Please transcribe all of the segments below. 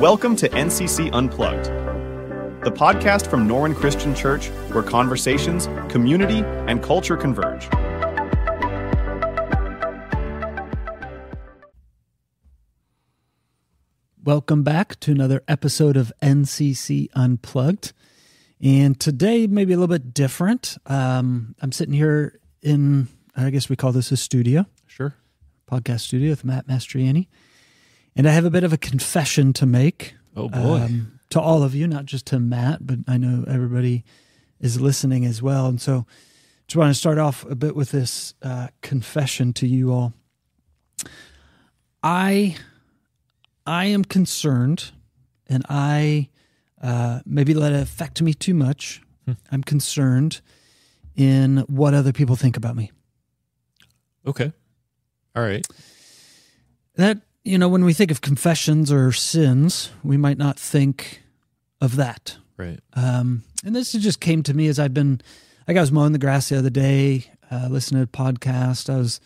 Welcome to NCC Unplugged, the podcast from Norwin Christian Church where conversations, community, and culture converge. Welcome back to another episode of NCC Unplugged. And today, maybe a little bit different. I'm sitting here in, I guess we call this a studio. Sure. Podcast studio with Matt Mastriani. And I have a bit of a confession to make. Oh, boy. To all of you, not just to Matt, but I know everybody is listening as well. And so just want to start off a bit with this confession to you all. I am concerned, and I maybe let it affect me too much. I'm concerned in what other people think about me. Okay. All right. That, when we think of confessions or sins, we might not think of that. Right. And this just came to me as I was mowing the grass the other day, listening to a podcast. I was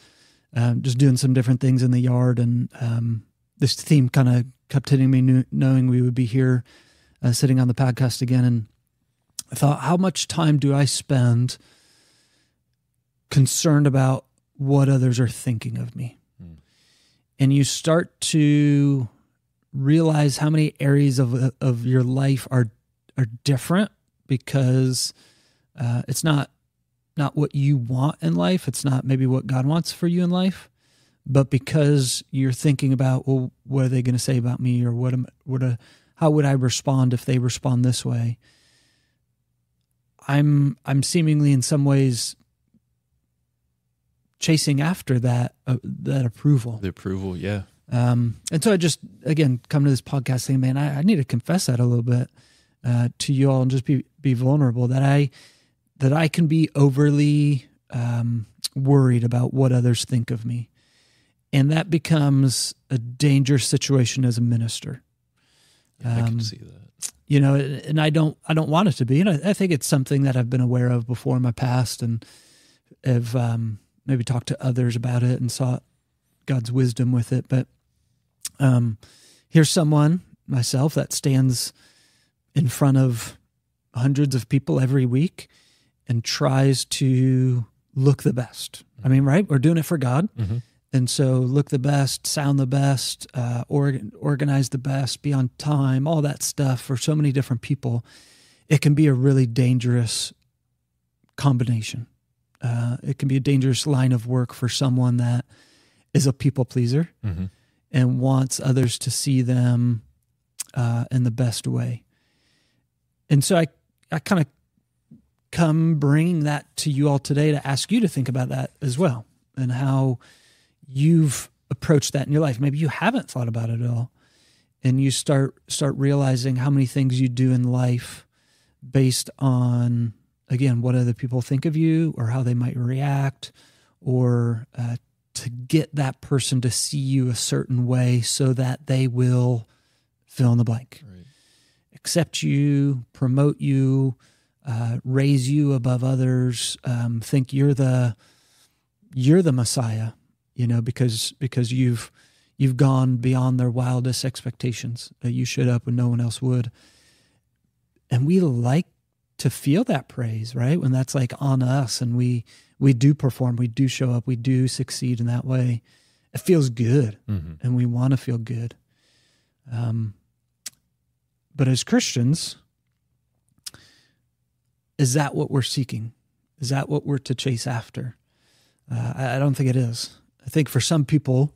just doing some different things in the yard, and this theme kind of kept hitting me, knowing we would be here sitting on the podcast again. And I thought, how much time do I spend concerned about what others are thinking of me? And you start to realize how many areas of your life are different because it's not what you want in life. It's not maybe what God wants for you in life, but because you're thinking about, well, what are they going to say about me, or how would I respond if they respond this way? I'm seemingly in some ways chasing after that approval. The approval, yeah. And so I just, again, come to this podcast saying, man, I need to confess that a little bit to you all and just be vulnerable, that I can be overly worried about what others think of me. And that becomes a dangerous situation as a minister. I can see that. And I don't want it to be. And I think it's something that I've been aware of before in my past, and have maybe talked to others about it and sought God's wisdom with it. But here's someone, myself, that stands in front of hundreds of people every week and tries to look the best. I mean, right? We're doing it for God. Mm-hmm. And so look the best, sound the best, organize the best, be on time, all that stuff for so many different people. It can be a really dangerous combination. It can be a dangerous line of work for someone that is a people pleaser and wants others to see them in the best way. And so I kind of come bringing that to you all today to ask you to think about that as well, and how you've approached that in your life. Maybe you haven't thought about it at all, and you start realizing how many things you do in life based on, again, what other people think of you, or how they might react, or to get that person to see you a certain way so that they will fill in the blank, right, accept you, promote you, raise you above others, think you're the Messiah, because you've gone beyond their wildest expectations. You showed up when no one else would. And we like to feel that praise, right? When that's like on us, and we do perform, we do show up, we do succeed in that way. It feels good, and we want to feel good. But as Christians, is that what we're seeking? Is that what we're to chase after? I don't think it is. I think for some people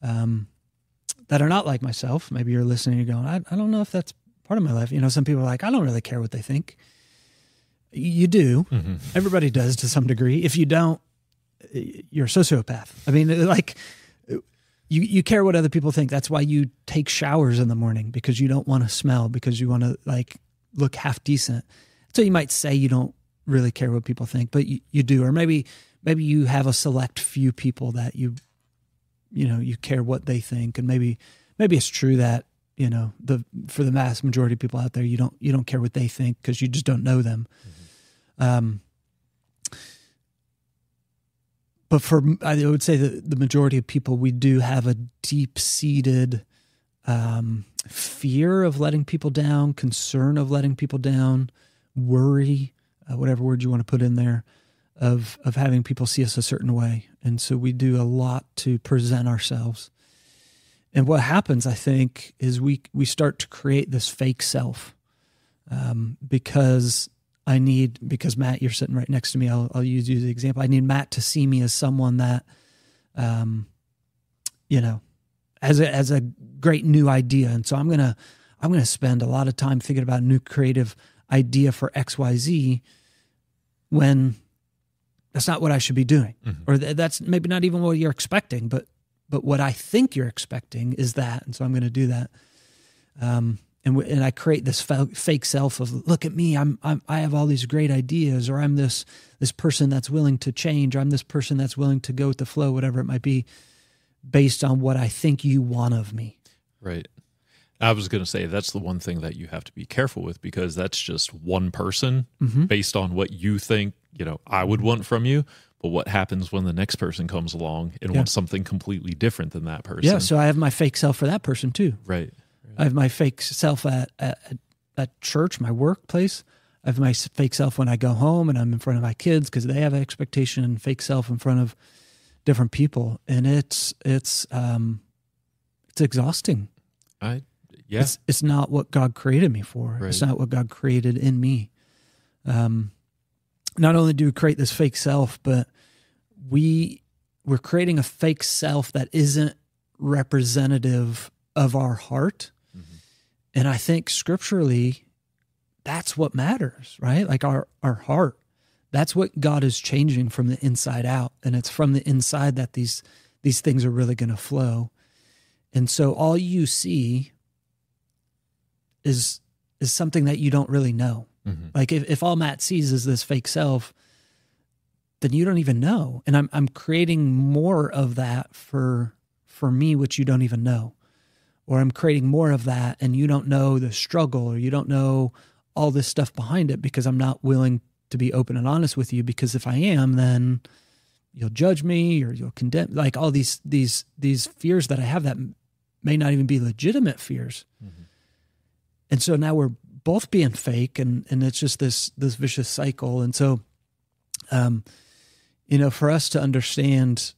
that are not like myself, maybe you're listening and you're going, I don't know if that's part of my life. Some people are like, I don't really care what they think. You do. Mm-hmm. Everybody does to some degree. If you don't, you're a sociopath. I mean, like, you care what other people think. That's why you take showers in the morning, because you don't want to smell, because you want to look half decent. So you might say you don't really care what people think, but you do. Or maybe you have a select few people that you care what they think, and maybe it's true that for the vast majority of people out there, you don't care what they think because you just don't know them. But I would say that the majority of people, we do have a deep-seated fear of letting people down, concern of letting people down, worry, whatever word you want to put in there, of having people see us a certain way. And so we do a lot to present ourselves. And what happens, I think, is we start to create this fake self, because Matt, you're sitting right next to me. I'll use you as an example. I need Matt to see me as someone that, as a great new idea. And so I'm gonna spend a lot of time thinking about a new creative idea for XYZ when that's not what I should be doing, or that's maybe not even what you're expecting, but what I think you're expecting is that, and so I'm going to do that. And I create this fake self of, look at me, I have all these great ideas, or I'm this person that's willing to change, or I'm this person that's willing to go with the flow, whatever it might be, based on what I think you want of me. Right. I was going to say that's the one thing that you have to be careful with, because that's just one person based on what you think, I would want from you. But what happens when the next person comes along and wants something completely different than that person? Yeah, so I have my fake self for that person too. Right. I have my fake self at church, my workplace. I have my fake self when I go home and I'm in front of my kids because they have an expectation, and fake self in front of different people. And it's exhausting. It's not what God created me for. Right. It's not what God created in me. Not only do we create this fake self, but we're creating a fake self that isn't representative of our heart. And I think scripturally, that's what matters, right? Like our heart. That's what God is changing from the inside out. And it's from the inside that these things are really going to flow. And so all you see is something that you don't really know. Like if all Matt sees is this fake self, then you don't even know. And I'm creating more of that for me, which you don't even know. Or I'm creating more of that and you don't know the struggle, or you don't know all this stuff behind it, because I'm not willing to be open and honest with you. Because if I am, then you'll judge me or you'll condemn, like all these fears that I have that may not even be legitimate fears. And so now we're both being fake, and it's just this vicious cycle. And so, for us to understand,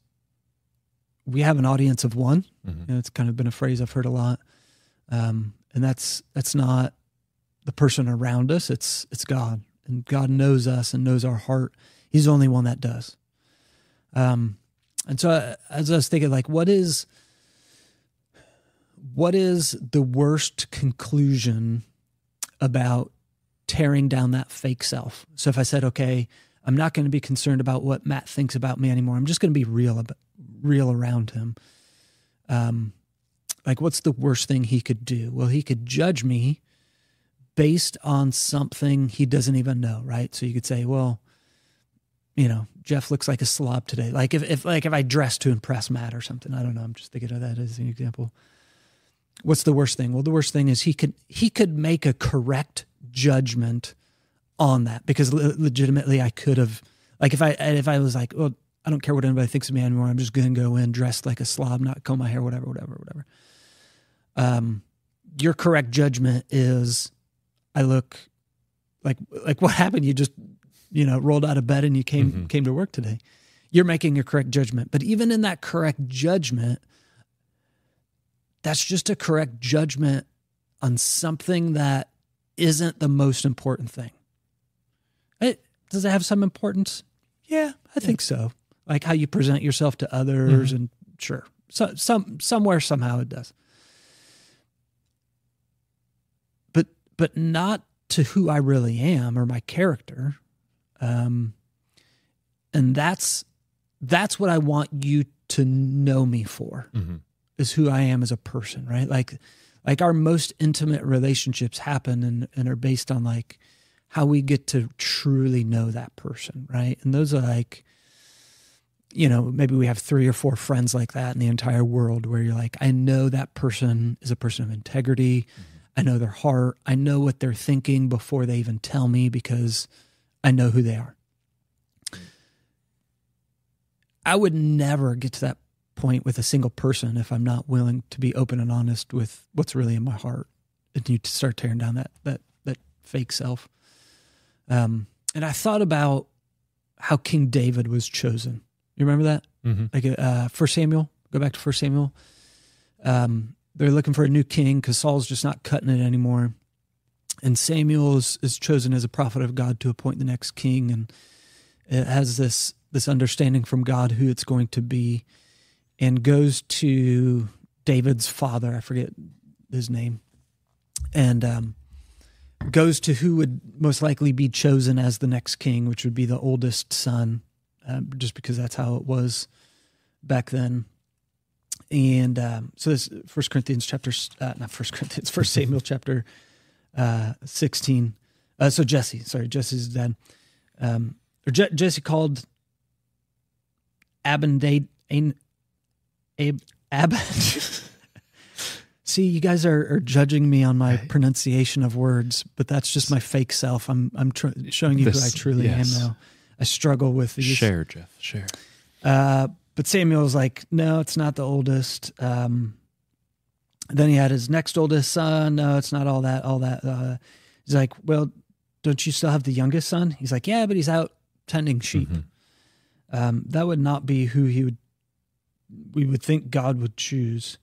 we have an audience of one. It's kind of been a phrase I've heard a lot. And that's not the person around us. It's God, and God knows us and knows our heart. He's the only one that does. And so as I was thinking, like, what is the worst conclusion about tearing down that fake self? So if I said, okay, I'm not going to be concerned about what Matt thinks about me anymore, I'm just going to be real around him. Like, what's the worst thing he could do? Well, he could judge me based on something he doesn't even know, right? So you could say, well, Jeff looks like a slob today. Like if I dress to impress Matt or something, I don't know. I'm just thinking of that as an example. What's the worst thing? Well, the worst thing is he could make a correct judgment on that, because legitimately I could have, like, if I was like, well, I don't care what anybody thinks of me anymore, I'm just going to go in dressed like a slob, not comb my hair, whatever. Your correct judgment is, I look like what happened? You just, rolled out of bed and you came to work today. You're making your correct judgment. But even in that correct judgment, that's just a correct judgment on something that isn't the most important thing. Does it have some importance? Yeah, I think so. Like how you present yourself to others, and sure, so somewhere, somehow it does. But not to who I really am or my character. And that's what I want you to know me for, is who I am as a person, right? Like our most intimate relationships happen and are based on like how we get to truly know that person, right? And those are like, maybe we have 3 or 4 friends like that in the entire world, where you're like, I know that person is a person of integrity. I know their heart. I know what they're thinking before they even tell me, because I know who they are. I would never get to that point with a single person if I'm not willing to be open and honest with what's really in my heart. And you start tearing down that fake self. And I thought about how King David was chosen. You remember that? Like 1 Samuel. Go back to 1 Samuel. They're looking for a new king because Saul's just not cutting it anymore. And Samuel is chosen as a prophet of God to appoint the next king, and it has this understanding from God who it's going to be, and goes to David's father. I forget his name, and goes to who would most likely be chosen as the next king, which would be the oldest son, just because that's how it was back then. And so this 1 Samuel chapter 16. So Jesse's dad. Jesse called Abinadab. See, you guys are judging me on my pronunciation of words, but that's just my fake self. I'm showing you who I truly am now. I struggle with these. Share, Jeff, share. But Samuel was like, no, it's not the oldest. Then he had his next oldest son. No, it's not all that. He's like, well, don't you still have the youngest son? He's like, yeah, but he's out tending sheep. That would not be who we would think God would choose.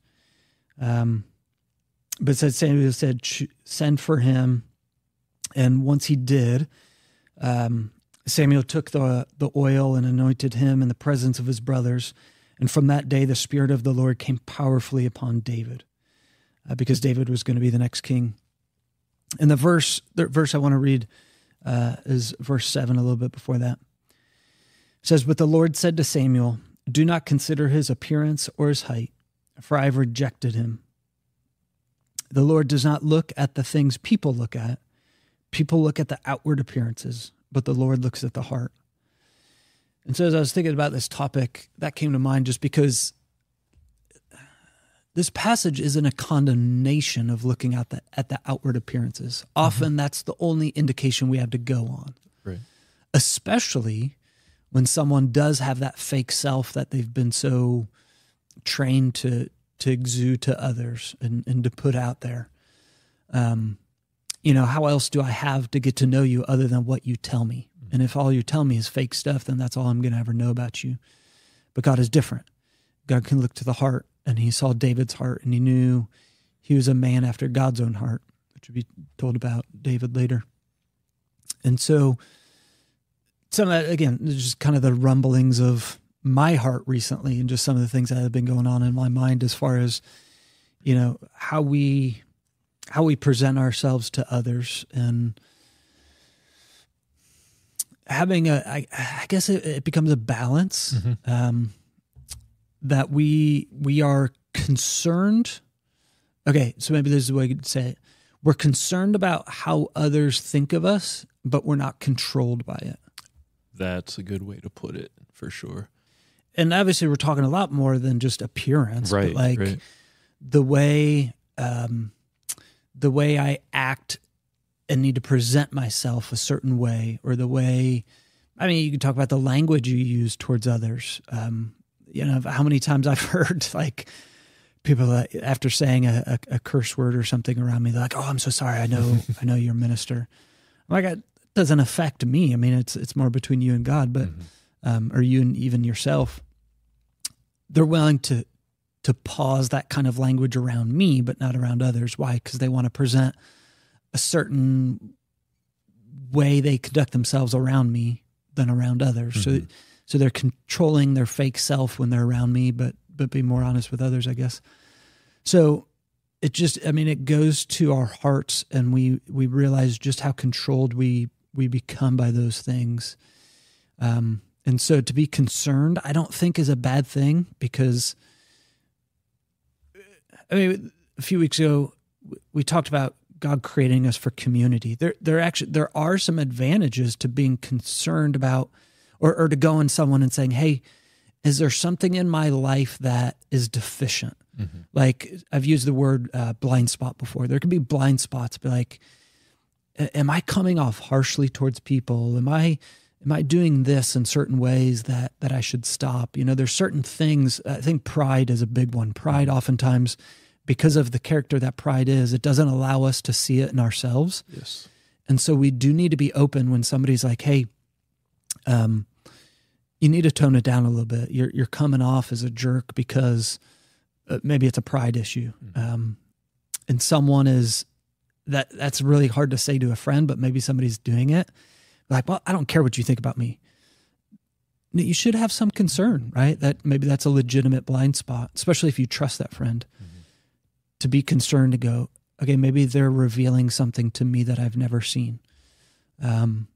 But Samuel said, send for him. And once he did, Samuel took the oil and anointed him in the presence of his brothers. And from that day, the Spirit of the Lord came powerfully upon David, because David was going to be the next king. And the verse I want to read is verse 7, a little bit before that. It says, but the Lord said to Samuel, do not consider his appearance or his height, for I have rejected him. The Lord does not look at the things people look at. People look at the outward appearances, but the Lord looks at the heart. And so as I was thinking about this topic, that came to mind just because this passage isn't a condemnation of looking at the outward appearances. Often that's the only indication we have to go on. Right. Especially when someone does have that fake self that they've been so trained to exude to others and to put out there. How else do I have to get to know you other than what you tell me? And if all you tell me is fake stuff, then that's all I'm going to ever know about you. But God is different. God can look to the heart, and he saw David's heart, and he knew he was a man after God's own heart, which would be told about David later. And so some of that, again, is just kind of the rumblings of my heart recently, and just some of the things that have been going on in my mind as far as, how we present ourselves to others, and having I guess it becomes a balance, that we are concerned. Okay, so maybe this is the way I could say it. We're concerned about how others think of us, but we're not controlled by it. That's a good way to put it, for sure. And obviously we're talking a lot more than just appearance, right? But right. the way I act and need to present myself a certain way, or the way, you can talk about the language you use towards others. How many times I've heard people that after saying a curse word or something around me, they're like, "Oh, I'm so sorry. I know you're a minister." I'm like, it doesn't affect me. It's more between you and God, but or you and even yourself. They're willing to pause that kind of language around me, but not around others. Why? Because they want to present a certain way they conduct themselves around me than around others. So they're controlling their fake self when they're around me, but be more honest with others, I guess. So it just, it goes to our hearts, and we realize just how controlled we become by those things. And so to be concerned, I don't think is a bad thing, because a few weeks ago we talked about God creating us for community. There are some advantages to being concerned about, or to going someone and saying, hey, is there something in my life that is deficient? Like I've used the word blind spot before. There can be blind spots, but am I coming off harshly towards people? Am am I doing this in certain ways that I should stop? You know, there's certain things. I think pride is a big one. Pride oftentimes, because of the character that pride is, it doesn't allow us to see it in ourselves. Yes. And so we do need to be open when somebody's like, hey, you need to tone it down a little bit. You're coming off as a jerk because maybe it's a pride issue. And someone is, that's really hard to say to a friend, but maybe somebody's doing it. Like, well, I don't care what you think about me. You should have some concern, right? That maybe that's a legitimate blind spot, especially if you trust that friend, to be concerned, to go, okay, maybe they're revealing something to me that I've never seen. But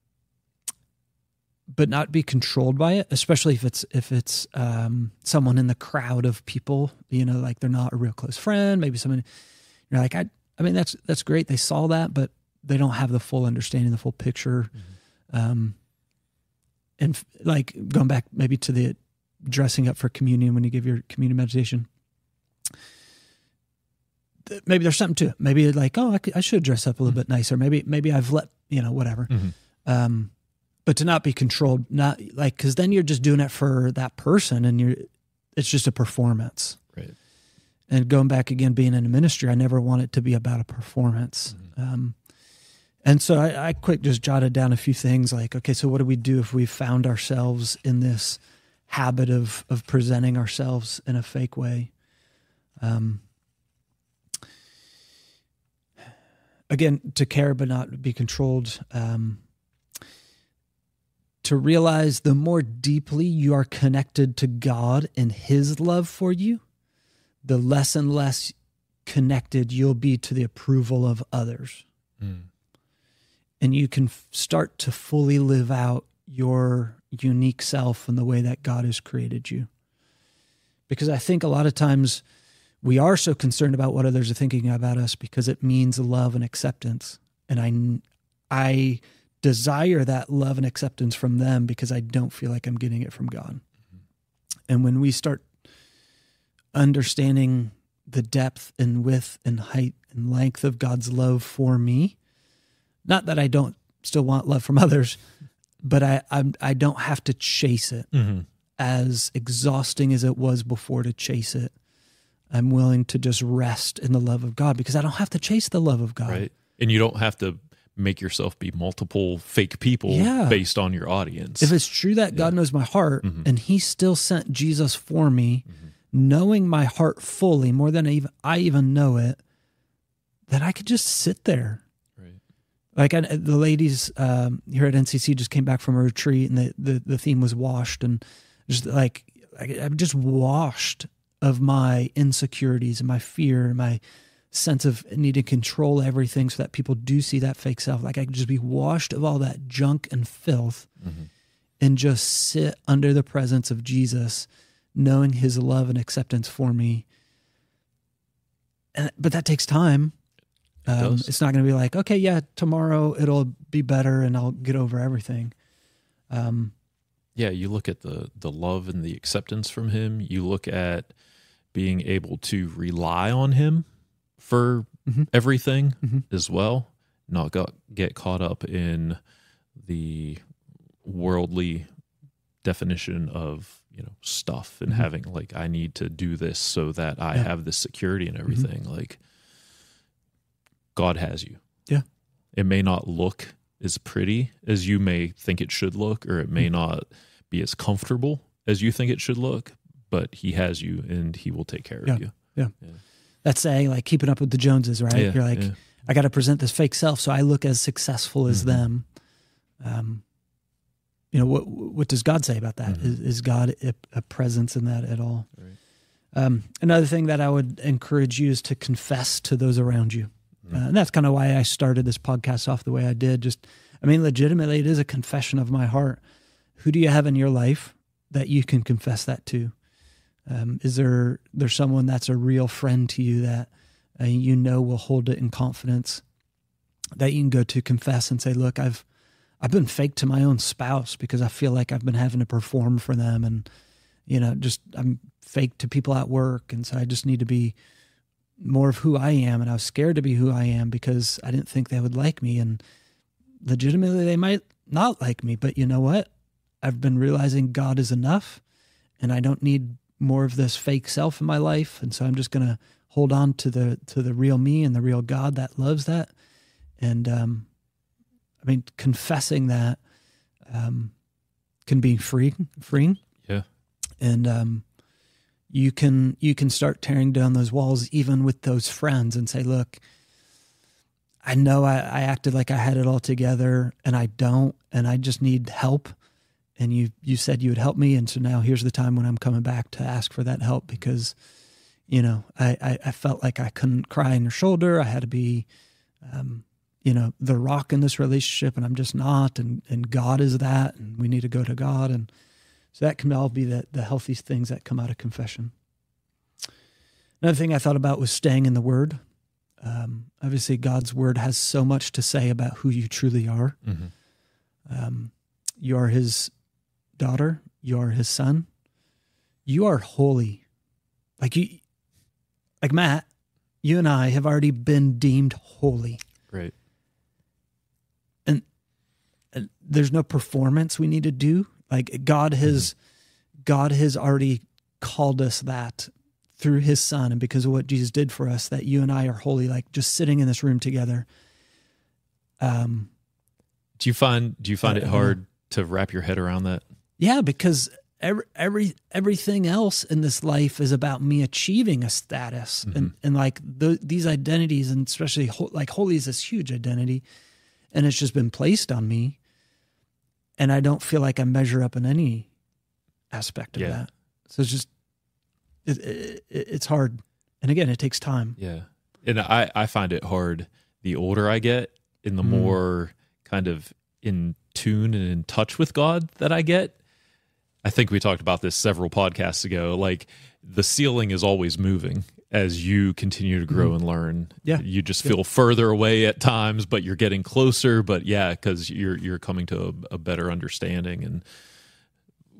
not be controlled by it, especially if it's someone in the crowd of people, you know, like they're not a real close friend. Maybe someone, you're like, I mean, that's great. They saw that, but they don't have the full understanding, the full picture. And like going back maybe to the dressing up for communion, when you give your communion meditation, maybe there's something to it. Maybe like, oh, I should dress up a little bit nicer. Maybe I've let, you know, whatever. But to not be controlled, not like, because then you're just doing it for that person, and it's just a performance. Right. And going back again, being in a ministry, I never want it to be about a performance. And so I quick just jotted down a few things like, okay, so what do we do if we found ourselves in this habit of presenting ourselves in a fake way? Again, to care but not be controlled. To realize the more deeply you are connected to God and His love for you, the less and less connected you'll be to the approval of others. And you can start to fully live out your unique self in the way that God has created you. Because I think a lot of times we are so concerned about what others are thinking about us because it means love and acceptance. And I desire that love and acceptance from them because I don't feel like I'm getting it from God. And when we start understanding the depth and width and height and length of God's love for me, not that I don't still want love from others, but I don't have to chase it. As exhausting as it was before to chase it, I'm willing to just rest in the love of God because I don't have to chase the love of God. Right. And you don't have to make yourself be multiple fake people based on your audience. If it's true that God knows my heart and He still sent Jesus for me, knowing my heart fully, more than I even know it, then I could just sit there. Like the ladies here at NCC just came back from a retreat, and the theme was washed, and just like I'm just washed of my insecurities and my fear and my sense of needing to control everything so that people do see that fake self. Like I could just be washed of all that junk and filth and just sit under the presence of Jesus, knowing His love and acceptance for me. But that takes time. It's not going to be like, okay, yeah, tomorrow it'll be better and I'll get over everything. You look at the love and the acceptance from Him. You look at being able to rely on Him for everything as well, not get caught up in the worldly definition of, you know, stuff and having like, I need to do this so that I have this security and everything. Like, God has you. Yeah. It may not look as pretty as you may think it should look, or it may not be as comfortable as you think it should look, but He has you and He will take care of you. Yeah. That's saying like keeping up with the Joneses, right? You're like, I got to present this fake self so I look as successful as them. You know, what does God say about that? Is God a presence in that at all? Right. Another thing that I would encourage you is to confess to those around you. And that's kind of why I started this podcast off the way I did. Legitimately, it is a confession of my heart. Who do you have in your life that you can confess that to? Is there's someone that's a real friend to you that you know will hold it in confidence, that you can go to confess and say, look, I've been fake to my own spouse because I feel like I've been having to perform for them, and you know, just I'm fake to people at work, and so I just need to be more of who I am, and I was scared to be who I am because I didn't think they would like me, and legitimately they might not like me, but you know what? I've been realizing God is enough, and I don't need more of this fake self in my life. And so I'm just going to hold on to the real me and the real God that loves that. And confessing that can be freeing. Yeah. And you can start tearing down those walls even with those friends and say, look, I know I acted like I had it all together, and I don't, and I just need help. And you said you would help me, and so now here's the time when I'm coming back to ask for that help, because, I felt like I couldn't cry on your shoulder. I had to be, the rock in this relationship, and I'm just not, and God is that, and we need to go to God. And so that can all be the healthiest things that come out of confession. Another thing I thought about was staying in the Word. Obviously, God's Word has so much to say about who you truly are. Mm-hmm. You are His daughter. You are His son. You are holy. Like Matt, you and I have already been deemed holy. Right. And there's no performance we need to do. Like God has already called us that through His Son, and because of what Jesus did for us, that you and I are holy, like just sitting in this room together. Do you find it hard to wrap your head around that? Yeah, because everything else in this life is about me achieving a status, Mm-hmm. and like these identities, and especially like holy is this huge identity, and it's just been placed on me, and I don't feel like I measure up in any aspect of that. So it's just it's hard, and again, it takes time. Yeah, and I find it hard the older I get, and the more kind of in tune and in touch with God that I get. I think we talked about this several podcasts ago. Like the ceiling is always moving as you continue to grow and learn. Yeah. You just feel further away at times, but you're getting closer. But yeah, because you're coming to a better understanding and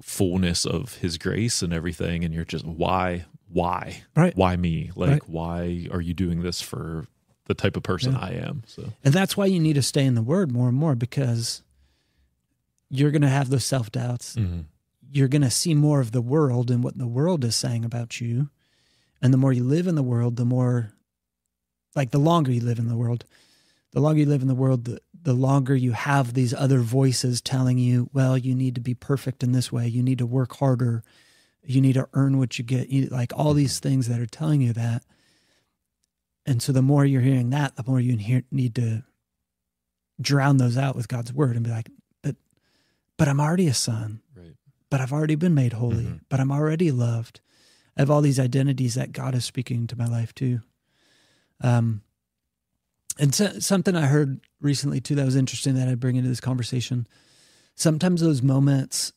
fullness of His grace and everything. And you're just, why? Right. Why me? Like, Right. why are you doing this for the type of person I am? So, And that's why you need to stay in the Word more and more, because you're going to have those self-doubts. mm-hmm. You're going to see more of the world and what the world is saying about you. And the more you live in the world, the more, like the longer you live in the world, the longer you have these other voices telling you, well, you need to be perfect in this way. You need to work harder. You need to earn what you get. Like all these things that are telling you that. And so the more you're hearing that, the more you need to drown those out with God's Word and be like, but I'm already a son. Right. But I've already been made holy, but I'm already loved. I have all these identities that God is speaking to my life too. And something I heard recently too that was interesting that I'd bring into this conversation. Sometimes those moments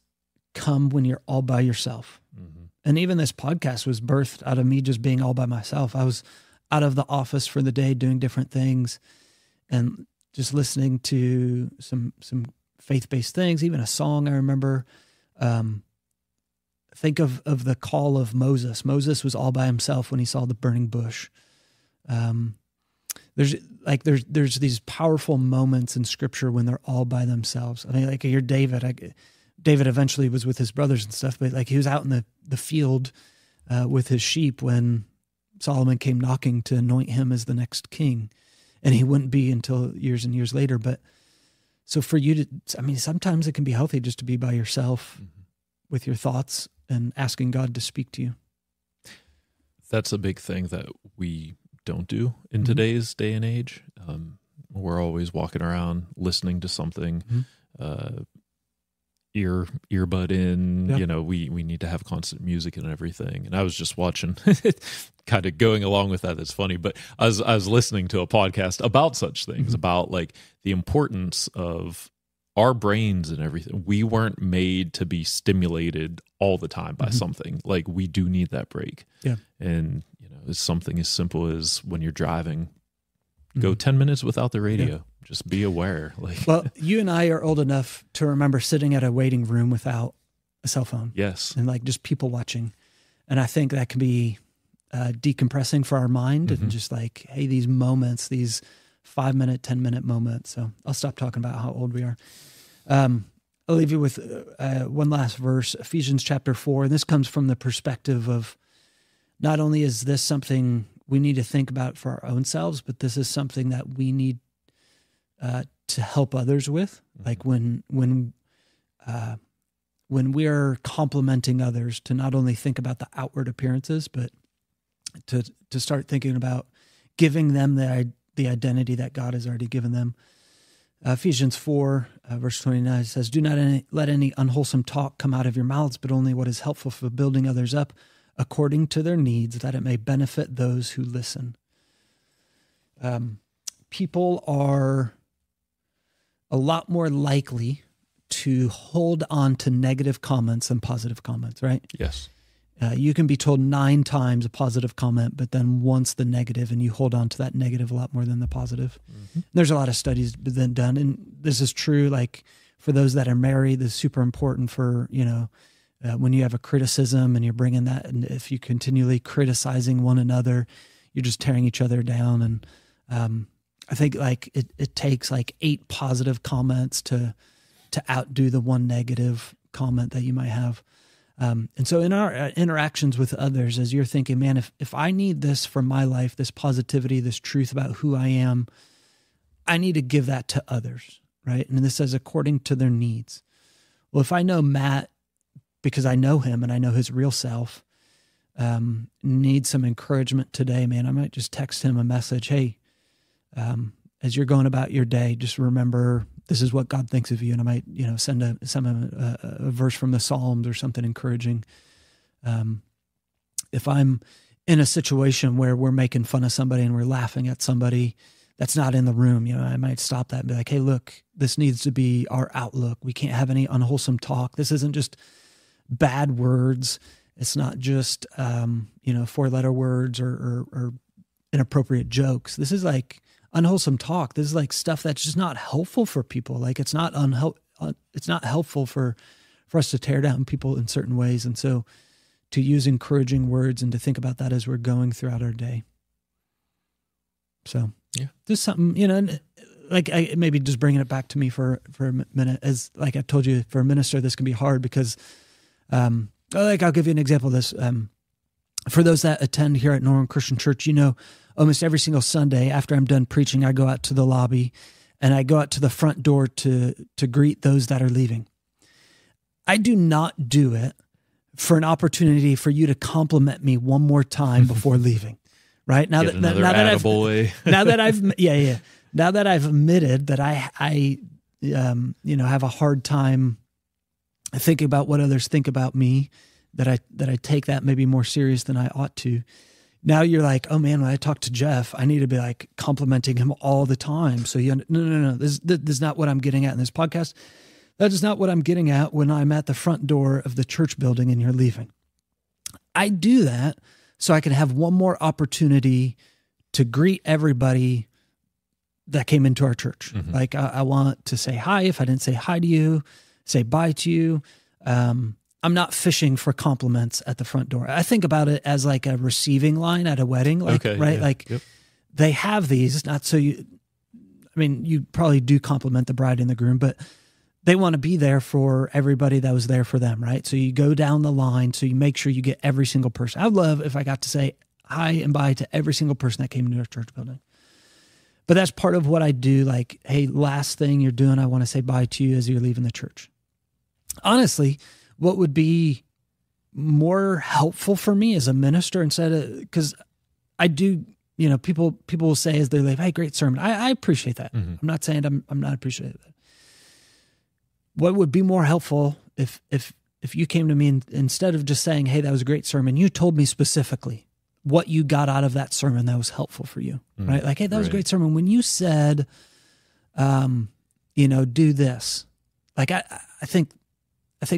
come when you're all by yourself. Mm-hmm. And even this podcast was birthed out of me just being all by myself. I was out of the office for the day doing different things and just listening to some faith-based things, even a song I remember. Think of the call of Moses. Moses was all by himself when he saw the burning bush. There's these powerful moments in Scripture when they're all by themselves. I mean, like you're David. David eventually was with his brothers and stuff, but like he was out in the field with his sheep when Solomon came knocking to anoint him as the next king, and he wouldn't be until years and years later. But so for you sometimes it can be healthy just to be by yourself with your thoughts and asking God to speak to you. That's a big thing that we don't do in today's day and age. We're always walking around listening to something, earbud in, we need to have constant music and everything. And I was just watching, kind of going along with that. That's funny. But I was listening to a podcast about such things, about like the importance of our brains and everything. We weren't made to be stimulated all the time by something. Like we do need that break. Yeah. And, it's something as simple as when you're driving, go 10 minutes without the radio. Yeah. Just be aware. Well, you and I are old enough to remember sitting at a waiting room without a cell phone. Yes. And like just people watching. And I think that can be decompressing for our mind and just like, hey, these moments, these 5-minute, 10-minute moments. So I'll stop talking about how old we are. I'll leave you with one last verse, Ephesians chapter 4. And this comes from the perspective of not only is this something we need to think about for our own selves, but this is something that we need to help others with. Like when we are complimenting others, to not only think about the outward appearances, but to start thinking about giving them the identity that God has already given them. Ephesians 4, verse 29 says, "Do not let any unwholesome talk come out of your mouths, but only what is helpful for building others up according to their needs, that it may benefit those who listen." People are a lot more likely to hold on to negative comments than positive comments, right? Yes. You can be told 9 times a positive comment, but then once the negative, and you hold on to that negative a lot more than the positive. Mm-hmm. There's a lot of studies been done, and this is true. Like for those that are married, this is super important for, when you have a criticism and you're bringing that, and if you continually criticizing one another, you're just tearing each other down. And I think like it takes like 8 positive comments to outdo the one negative comment that you might have. And so in our interactions with others, as you're thinking, man, if I need this for my life, this positivity, this truth about who I am, I need to give that to others, right? And this says according to their needs. Well, if I know Matt, because I know him and I know his real self, needs some encouragement today, man, I might just text him a message. Hey, as you're going about your day, just remember this is what God thinks of you. And I might, send him a verse from the Psalms or something encouraging. If I'm in a situation where we're making fun of somebody and we're laughing at somebody that's not in the room, I might stop that and be like, hey, look, this needs to be our outlook. We can't have any unwholesome talk. This isn't just bad words. It's not just, 4-letter words or inappropriate jokes. This is like unwholesome talk. This is like stuff that's just not helpful for people. Like it's not helpful for us to tear down people in certain ways. And so to use encouraging words and to think about that as we're going throughout our day. So yeah, just something, like maybe just bringing it back to me for a minute, as like I told you, for a minister, this can be hard because, I'll give you an example of this. For those that attend here at Northern Christian Church, almost every single Sunday after I'm done preaching, I go out to the lobby and I go out to the front door to greet those that are leaving. I do not do it for an opportunity for you to compliment me one more time before leaving, right? Now that I've admitted that I have a hard time thinking about what others think about me, that I take that maybe more serious than I ought to. Now you're like, oh man, when I talk to Jeff, I need to be like complimenting him all the time. So no. This is not what I'm getting at in this podcast. That is not what I'm getting at when I'm at the front door of the church building and you're leaving. I do that so I can have one more opportunity to greet everybody that came into our church. Mm-hmm. Like I want to say hi. If I didn't say hi to you, say bye to you. I'm not fishing for compliments at the front door. I think about it as like a receiving line at a wedding, right? Yeah. Like They have these, not so you probably do compliment the bride and the groom, but they want to be there for everybody that was there for them, right? So you go down the line, so you make sure you get every single person. I'd love if I got to say hi and bye to every single person that came into our church building. But that's part of what I do. Like, hey, last thing you're doing, I want to say bye to you as you're leaving the church. Honestly, what would be more helpful for me as a minister, instead of, because I do, people will say as they leave, hey, great sermon. I appreciate that. Mm-hmm. I'm not saying I'm not appreciative of that. What would be more helpful if you came to me and instead of just saying, hey, that was a great sermon, you told me specifically what you got out of that sermon that was helpful for you, right? Like, hey, that was a great sermon. When you said, do this, like, I think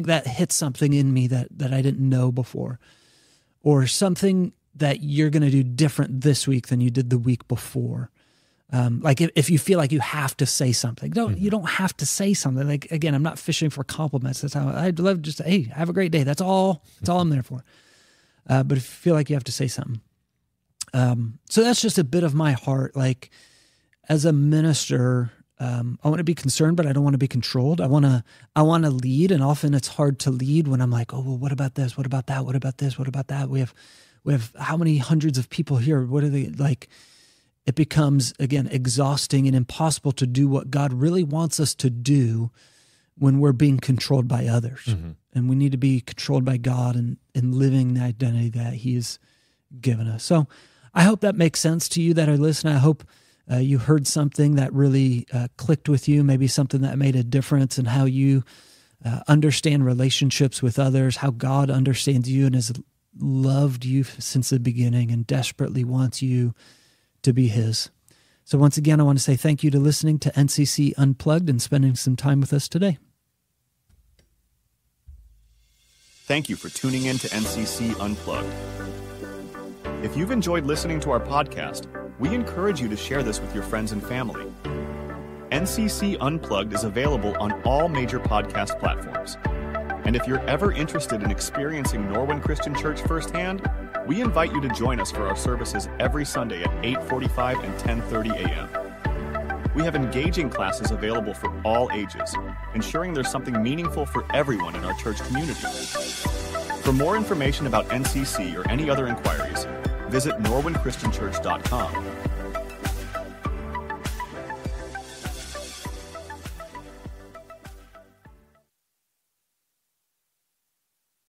that hits something in me that I didn't know before, or something that you're going to do different this week than you did the week before. Like if you feel like you have to say something, you don't have to say something. Like, again, I'm not fishing for compliments. That's how I'd love just to, hey, have a great day. That's all I'm there for. But if you feel like you have to say something. So that's just a bit of my heart. Like, as a minister, I want to be concerned, but I don't want to be controlled. I want to lead, and often it's hard to lead when I'm like, oh, well, what about this? What about that? What about this? What about that? We have how many hundreds of people here? What are they like? It becomes, again, exhausting and impossible to do what God really wants us to do when we're being controlled by others. Mm-hmm. And we need to be controlled by God and living the identity that He has given us. So I hope that makes sense to you that are listening. I hope you heard something that really clicked with you, maybe something that made a difference in how you understand relationships with others, how God understands you and has loved you since the beginning and desperately wants you to be His. So once again, I want to say thank you to listening to NCC Unplugged and spending some time with us today. Thank you for tuning in to NCC Unplugged. If you've enjoyed listening to our podcast, we encourage you to share this with your friends and family. NCC Unplugged is available on all major podcast platforms. And if you're ever interested in experiencing Norwin Christian Church firsthand, we invite you to join us for our services every Sunday at 8:45 and 10:30 a.m. We have engaging classes available for all ages, ensuring there's something meaningful for everyone in our church community. For more information about NCC or any other inquiries, visit norwinchristianchurch.com.